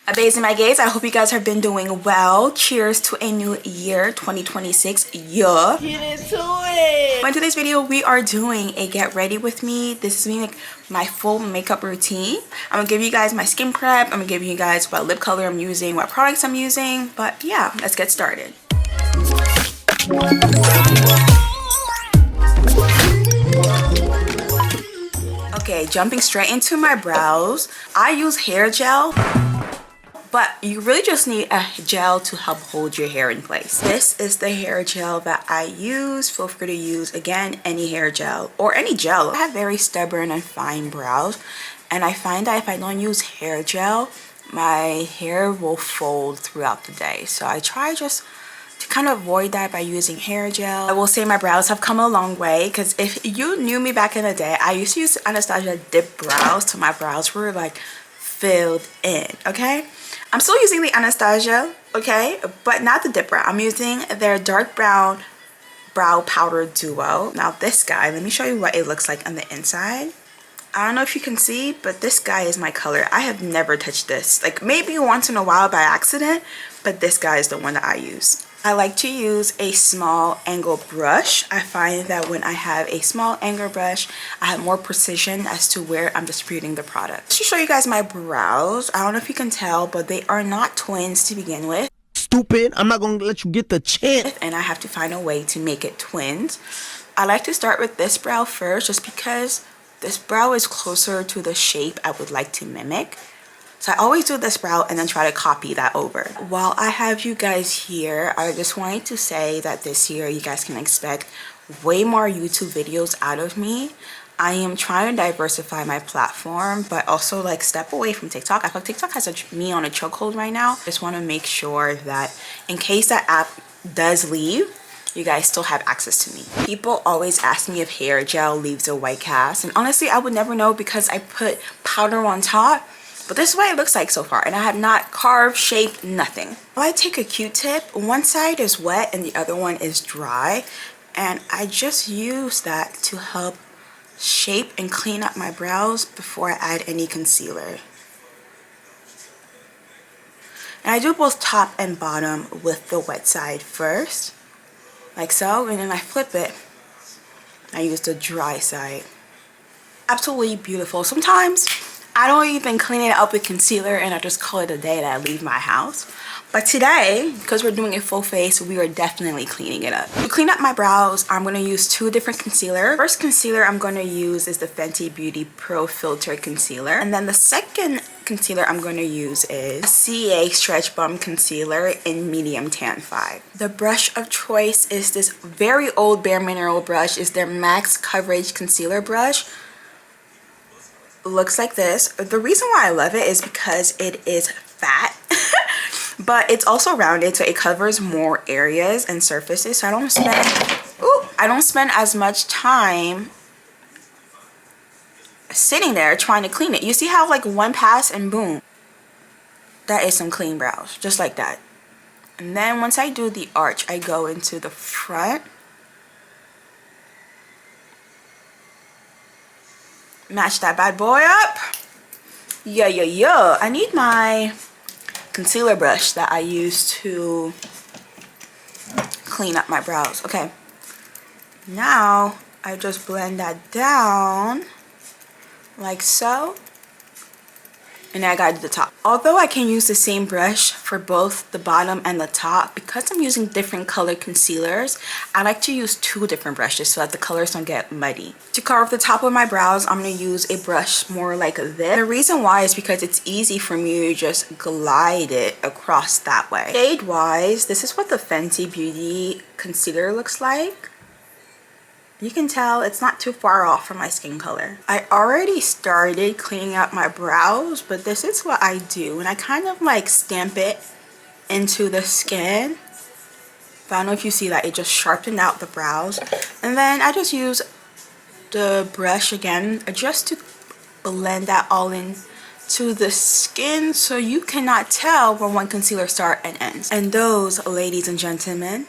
Amazing, my gays. I hope you guys have been doing well. Cheers to a new year, 2026. Yeah. Get into it. In today's video, we are doing a get ready with me. This is me, like my full makeup routine. I'm gonna give you guys my skin prep. I'm gonna give you guys what lip color I'm using, what products I'm using. But yeah, let's get started. Okay, jumping straight into my brows. I use hair gel. But you really just need a gel to help hold your hair in place. This is the hair gel that I use. Feel free to use, again, any hair gel or any gel. I have very stubborn and fine brows. And I find that if I don't use hair gel, my hair will fold throughout the day. So I try just to kind of avoid that by using hair gel. I will say my brows have come a long way, because if you knew me back in the day, I used to use Anastasia dip brows till my brows were like filled in, okay? I'm still using the Anastasia, okay, but not the dip brow. I'm using their dark brown brow powder duo. Now this guy, let me show you what it looks like on the inside. I don't know if you can see, but this guy is my color. I have never touched this, like maybe once in a while by accident, but this guy is the one that I use. I like to use a small angle brush. I find that when I have a small angle brush, I have more precision as to where I'm distributing the product. To show you guys my brows, I don't know if you can tell, but they are not twins to begin with. Stupid, I'm not gonna let you get the chance. And I have to find a way to make it twins. I like to start with this brow first, just because this brow is closer to the shape I would like to mimic. So I always do this brow and then try to copy that over. While I have you guys here, I just wanted to say that this year you guys can expect way more YouTube videos out of me. I am trying to diversify my platform, but also like step away from TikTok. I feel like TikTok has me on a chokehold right now. Just want to make sure that in case that app does leave, you guys still have access to me. People always ask me if hair gel leaves a white cast, and honestly I would never know because I put powder on top. But this is what it looks like so far, and I have not carved, shaped, nothing. I take a Q-tip, one side is wet and the other one is dry, and I just use that to help shape and clean up my brows before I add any concealer. And I do both top and bottom with the wet side first, like so, and then I flip it. I use the dry side. Absolutely beautiful. Sometimes I don't even clean it up with concealer and I just call it a day that I leave my house. But today, because we're doing a full face, we are definitely cleaning it up. To clean up my brows, I'm going to use two different concealers. First concealer I'm going to use is the Fenty Beauty Pro Filt'r Concealer. And then the second concealer I'm going to use is CA Stretch Balm Concealer in Medium Tan 5. The brush of choice is this very old Bare Mineral brush. It's their Max Coverage Concealer Brush. Looks like this. The reason why I love it is because it is fat but it's also rounded, so it covers more areas and surfaces, so I don't spend as much time sitting there trying to clean it. You see how like one pass and boom, that is some clean brows, just like that. And then once I do the arch, I go into the front, match that bad boy up. Yeah. I need my concealer brush that I use to clean up my brows. Okay, now I just blend that down like so, and then I gotta do the top. Although I can use the same brush for both the bottom and the top, because I'm using different colored concealers, I like to use two different brushes so that the colors don't get muddy. To carve the top of my brows, I'm going to use a brush more like this. The reason why is because it's easy for me to just glide it across that way. Shade wise, this is what the Fenty Beauty concealer looks like. You can tell it's not too far off from my skin color. I already started cleaning up my brows, but this is what I do. And I kind of like stamp it into the skin. But I don't know if you see that, it just sharpened out the brows. And then I just use the brush again just to blend that all in to the skin, so you cannot tell where one concealer starts and ends. And those, ladies and gentlemen,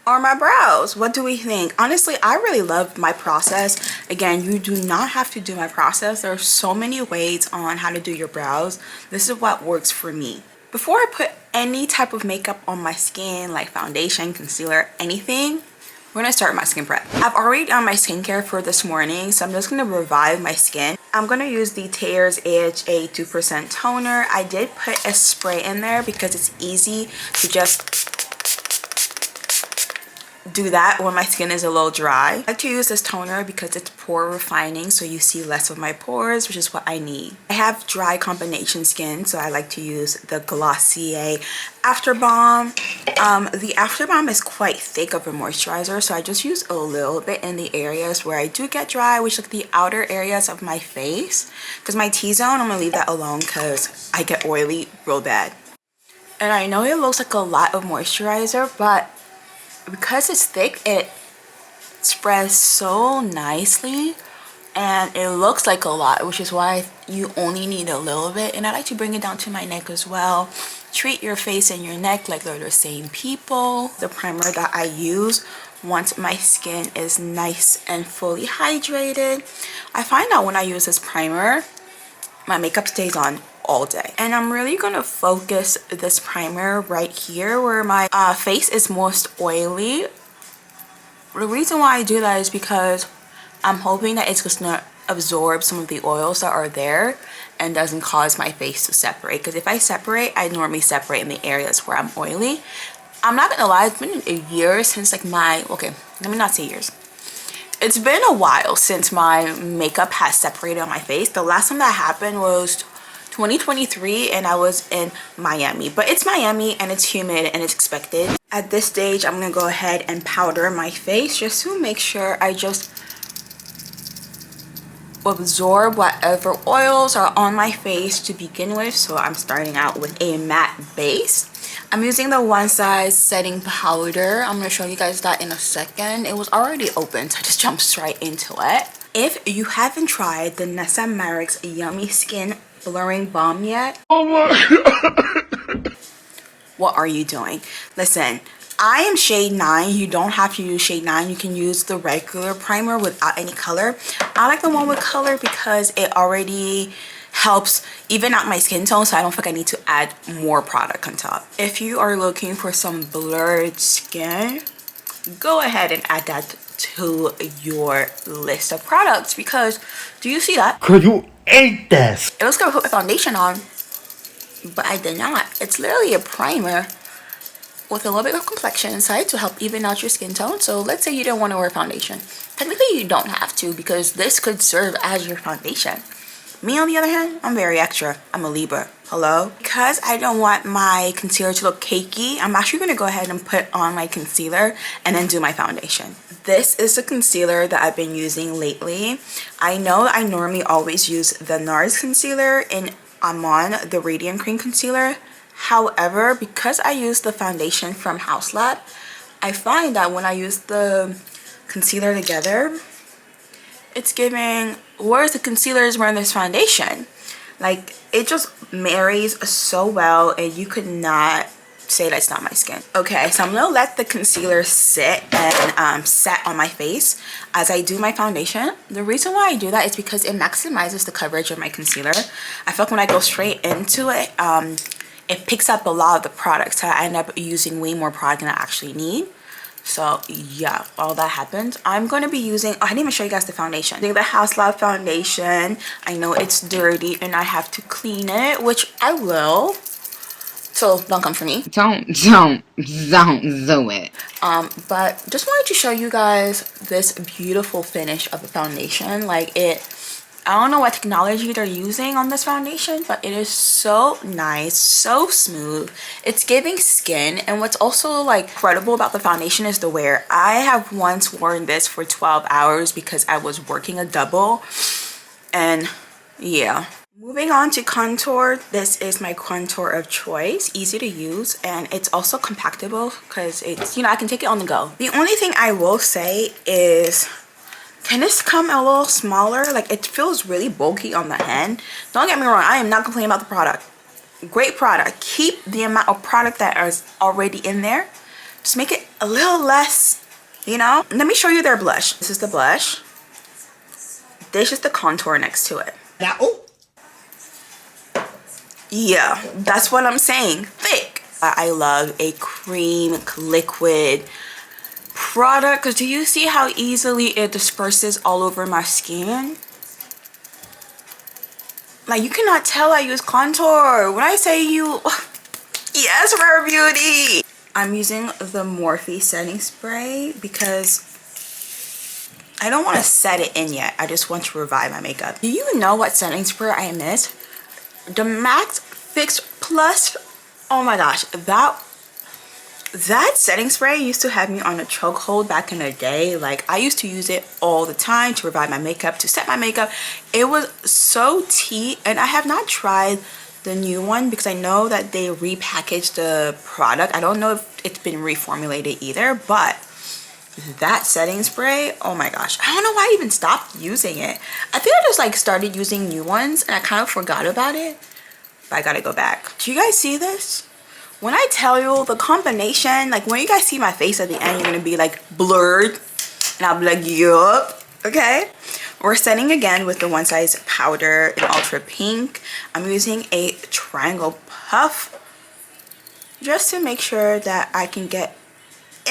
are my brows. What do we think? Honestly, I really love my process. Again, you do not have to do my process. There are so many ways on how to do your brows. This is what works for me. Before I put any type of makeup on my skin, like foundation, concealer, anything, we're gonna start my skin prep. I've already done my skincare for this morning, so I'm just gonna revive my skin. I'm gonna use the Thayer's AHA 2% toner. I did put a spray in there because it's easy to just do that when my skin is a little dry. I like to use this toner because it's pore refining, so you see less of my pores, which is what I need. I have dry combination skin, so I like to use the Glossier After Balm. The After Balm is quite thick of a moisturizer, so I just use a little bit in the areas where I do get dry, which is the outer areas of my face. Because my T-zone, I'm gonna leave that alone because I get oily real bad. And I know it looks like a lot of moisturizer, but because it's thick, it spreads so nicely and it looks like a lot, which is why you only need a little bit. And I like to bring it down to my neck as well. Treat your face and your neck like they're the same people. The primer that I use once my skin is nice and fully hydrated, I find out when I use this primer, my makeup stays on all day. And I'm really gonna focus this primer right here where my face is most oily. The reason why I do that is because I'm hoping that it's just gonna absorb some of the oils that are there and doesn't cause my face to separate. Because if I separate, I normally separate in the areas where I'm oily. I'm not gonna lie, it's been a year since like okay, let me not say years. It's been a while since my makeup has separated on my face. The last time that happened was 2023 and I was in Miami, but it's Miami and it's humid and it's expected. At this stage, I'm gonna go ahead and powder my face just to make sure I just absorb whatever oils are on my face to begin with. So I'm starting out with a matte base. I'm using the One Size setting powder. I'm gonna show you guys that in a second. It was already open, so I just jumped straight into it. If you haven't tried the Danessa Myricks Yummy Skin Blurring Balm yet, oh my God, what are you doing? Listen, I am shade 9. You don't have to use shade 9. You can use the regular primer without any color. I like the one with color because it already helps even out my skin tone, so I don't think I need to add more product on top. If you are looking for some blurred skin, go ahead and add that to your list of products because do you see that? Cause you ate this. It was gonna put my foundation on, but I did not. It's literally a primer with a little bit of complexion inside to help even out your skin tone. So let's say you don't want to wear foundation. Technically you don't have to because this could serve as your foundation. Me on the other hand, I'm very extra. I'm a Libra. Hello? Because I don't want my concealer to look cakey, I'm actually going to go ahead and put on my concealer and then do my foundation. This is the concealer that I've been using lately. I know I normally always use the NARS concealer and I'm on the Radiant Cream concealer. However, because I use the foundation from Haus, I find that when I use the concealer together, it's giving, where's the concealers wearing this foundation? Like, it just marries so well and you could not say that's not my skin. Okay, so I'm gonna let the concealer sit and set on my face as I do my foundation. The reason why I do that is because it maximizes the coverage of my concealer. I feel like when I go straight into it, it picks up a lot of the product, so I end up using way more product than I actually need. So yeah, all that happens. I'm going to be using, I didn't even show you guys the foundation. The Haus foundation. I know it's dirty and I have to clean it, which I will. So don't come for me. Don't do it. But just wanted to show you guys this beautiful finish of the foundation. Like I don't know what technology they're using on this foundation, but it is so nice, so smooth. It's giving skin, and what's also like incredible about the foundation is the wear. I have once worn this for 12 hours because I was working a double, and yeah. Moving on to contour, this is my contour of choice. Easy to use, and it's also compactable because it's, you know, I can take it on the go. The only thing I will say is, can this come a little smaller? Like, it feels really bulky on the hand. Don't get me wrong, I am not complaining about the product. Great product. Keep the amount of product that is already in there. Just make it a little less, you know? Let me show you their blush. This is the blush. This is the contour next to it. Now, oh. Yeah, that's what I'm saying. Thick. I love a cream liquid product because do you see how easily it disperses all over my skin? Like, you cannot tell I use contour when I say you. Yes, Rare Beauty. I'm using the Morphe setting spray because I don't want to set it in yet. I just want to revive my makeup. Do you know what setting spray I miss? The Max Fix Plus. Oh my gosh, that setting spray used to have me on a chokehold back in the day. Like, I used to use it all the time to revive my makeup, to set my makeup. It was so tea, and I have not tried the new one because I know that they repackaged the product. I don't know if it's been reformulated either, but that setting spray, oh my gosh, I don't know why I even stopped using it. I think I just like started using new ones and I kind of forgot about it, but I gotta go back. Do you guys see this? When I tell you the combination, like when you guys see my face at the end, you're gonna be like blurred and I'll be like, yup. Okay, we're setting again with the One Size powder in ultra pink. I'm using a triangle puff just to make sure that I can get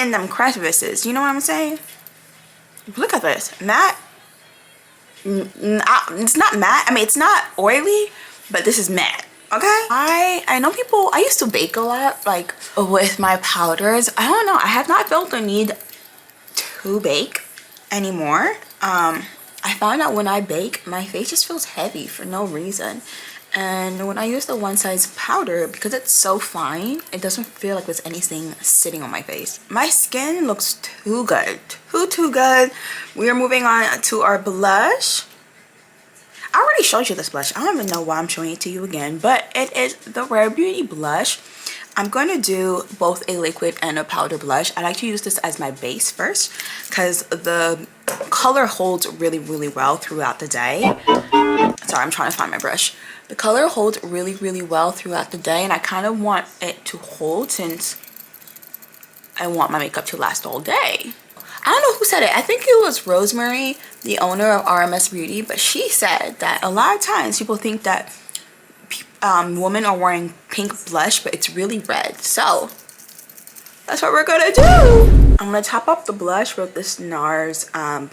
in them crevices. You know what I'm saying? Look at this, matte. It's not matte. I mean, it's not oily, but this is matte. Okay, I know people, I used to bake a lot, like with my powders. I don't know, I have not felt the need to bake anymore. I found out when I bake, my face just feels heavy for no reason. And when I use the One Size powder, because it's so fine, it doesn't feel like there's anything sitting on my face. My skin looks too good, too good. We are moving on to our blush. I already showed you this blush. I don't even know why I'm showing it to you again, but it is the Rare Beauty blush. I'm going to do both a liquid and a powder blush. I like to use this as my base first because the color holds really, really well throughout the day. Sorry, I'm trying to find my brush. The color holds really, really well throughout the day, and I kind of want it to hold since I want my makeup to last all day. I don't know who said it. I think it was Rosemary, the owner of RMS Beauty, but she said that a lot of times people think that women are wearing pink blush, but it's really red. So that's what we're gonna do. I'm gonna top up the blush with this NARS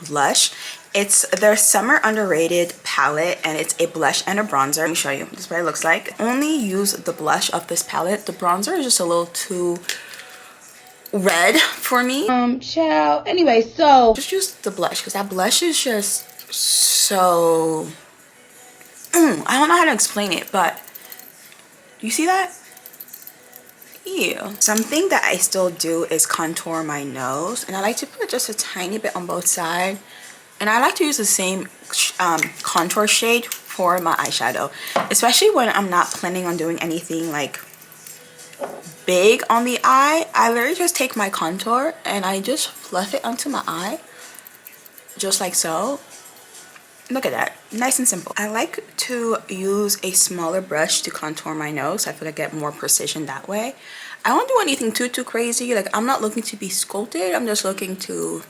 blush. It's their Summer Underrated palette, and it's a blush and a bronzer. Let me show you. This is what it looks like. Only use the blush of this palette. The bronzer is just a little too red for me. Child. Anyway, so just use the blush because that blush is just so I don't know how to explain it, but you see that? Yeah. Something that I still do is contour my nose, and I like to put just a tiny bit on both sides, and I like to use the same contour shade for my eyeshadow, especially when I'm not planning on doing anything like big on the eye. I literally just take my contour and I just fluff it onto my eye just like so. Look at that, nice and simple. I like to use a smaller brush to contour my nose. I feel like I get more precision that way. I don't do anything too crazy. Like, I'm not looking to be sculpted, I'm just looking to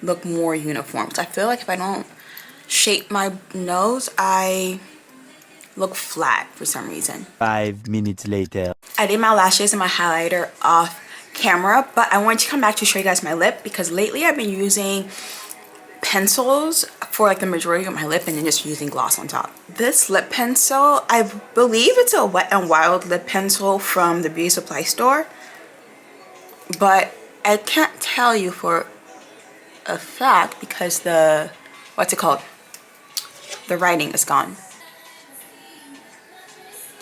look more uniform. So I feel like if I don't shape my nose, I look flat for some reason. 5 minutes later. I did my lashes and my highlighter off camera, but I wanted to come back to show you guys my lip because lately I've been using pencils for like the majority of my lip and then just using gloss on top. This lip pencil, I believe it's a Wet n Wild lip pencil from the beauty supply store, but I can't tell you for a fact because the, what's it called? The writing is gone.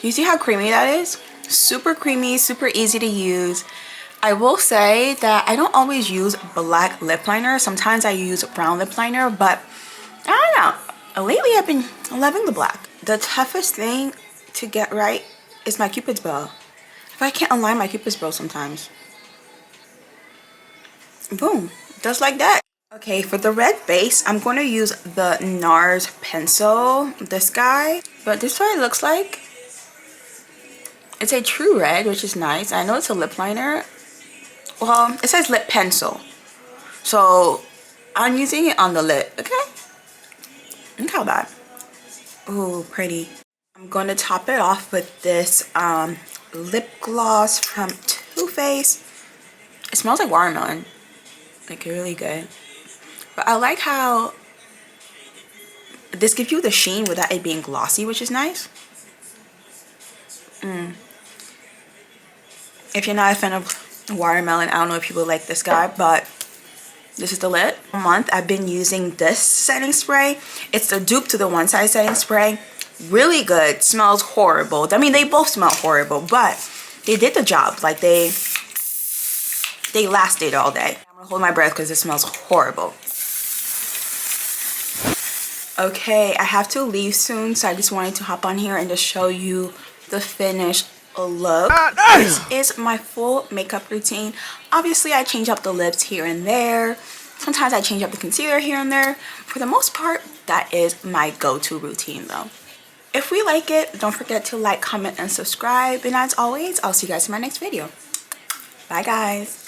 Do you see how creamy that is? Super creamy, super easy to use. I will say that I don't always use black lip liner. Sometimes I use brown lip liner, but I don't know. Lately I've been loving the black. The toughest thing to get right is my Cupid's bow. If I can't align my Cupid's bow sometimes. Boom, just like that. Okay, for the red base, I'm going to use the NARS pencil, this guy. But this is what it looks like. It's a true red, which is nice. I know it's a lip liner. Well, it says lip pencil. So, I'm using it on the lip, okay? Look how that. Ooh, pretty. I'm going to top it off with this lip gloss from Too Faced. It smells like watermelon. Like really good. But I like how this gives you the sheen without it being glossy, which is nice. If you're not a fan of watermelon, I don't know if you will like this guy, but this is the lid. A month I've been using this setting spray. It's the dupe to the One Size setting spray. Really good. Smells horrible. I mean, they both smell horrible, but they did the job. Like they lasted all day. I'm gonna hold my breath because it smells horrible. Okay, I have to leave soon, so I just wanted to hop on here and just show you the finished look. This is my full makeup routine. Obviously, I change up the lips here and there. Sometimes I change up the concealer here and there. For the most part, that is my go-to routine though. If we like it, don't forget to like, comment, and subscribe. And as always, I'll see you guys in my next video. Bye guys.